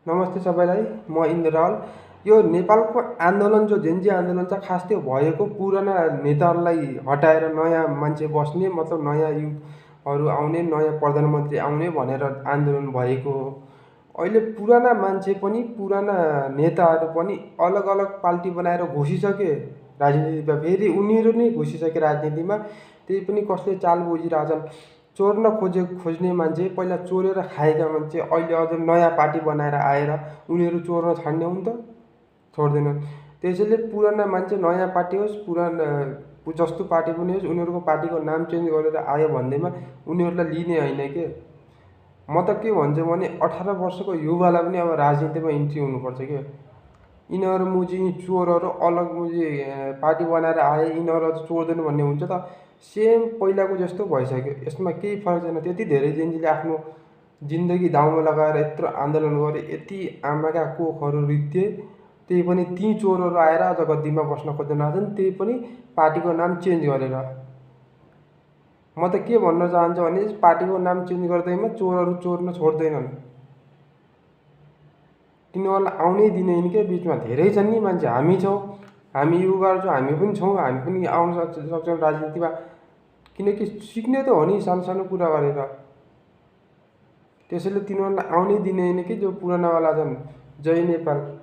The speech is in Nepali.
नमस्ते सबैलाई, म इन्द्र रावल। यो नेपालको आन्दोलन जो जेन्जी आन्दोलन छ, खास त्यो भएको पुराना नेताहरूलाई हटाएर नयाँ मान्छे बस्ने, मतलब नयाँ युथहरू आउने, नयाँ प्रधानमन्त्री आउने भनेर आन्दोलन भएको हो। अहिले पुराना मान्छे पनि, पुराना नेताहरू पनि अलग अलग पार्टी बनाएर घुसिसके राजनीतिमा। फेरि उनीहरू नै घुसिसके राजनीतिमा, त्यही पनि कसले चाल बुझिरहेछन्। चोर्न खोज्ने मान्छे, पहिला चोरेर खाएका मान्छे अहिले अझ नयाँ पार्टी बनाएर आएर उनीहरू चोर्न छाड्ने हुन् त? छोड्दैनन्। त्यसैले पुराना मान्छे नयाँ पार्टी होस्, पुराना जस्तो पार्टी पनि होस्, उनीहरूको पार्टीको नाम चेन्ज गरेर आयो भन्दैमा उनीहरूलाई लिने होइन के। म त के भन्छु भने 18 वर्षको युवालाई पनि अब राजनीतिमा इन्ट्री हुनुपर्छ के। यिनीहरू मुजी चोरहरू अलग मुजी पार्टी बनाएर आए, यिनीहरू अझ चोर्दैन भन्ने हुन्छ त? सेम पहिलाको जस्तो भइसक्यो। यसमा केही फरक छैन। त्यति धेरै जेन्जीले आफ्नो जिन्दगी दाउमा लगाएर यत्रो आन्दोलन गरे, यति आमाका कोखहरू रित्ते, त्यही पनि ती चोरहरू आएर अझ गद्दीमा बस्न खोजिरहेछन्, त्यही पनि पार्टीको नाम चेन्ज गरेर। म त के भन्न चाहन्छु भने पार्टीको नाम चेन्ज गर्दैमा चोरहरू चोर्न छोड्दैनन्। तिनीहरूलाई आउनै दिँदैन के। बिचमा धेरै छन् नि मान्छे, हामी छौँ, हामी युवाहरू छौँ, हामी पनि छौँ, हामी पनि आउन सक्छौँ राजनीतिमा। किनकि सिक्ने त हो नि सानो सानो कुरा गरेर। त्यसैले तिनीहरूलाई आउनै दिँदैन कि जो पुरानावाला छन्। जय नेपाल।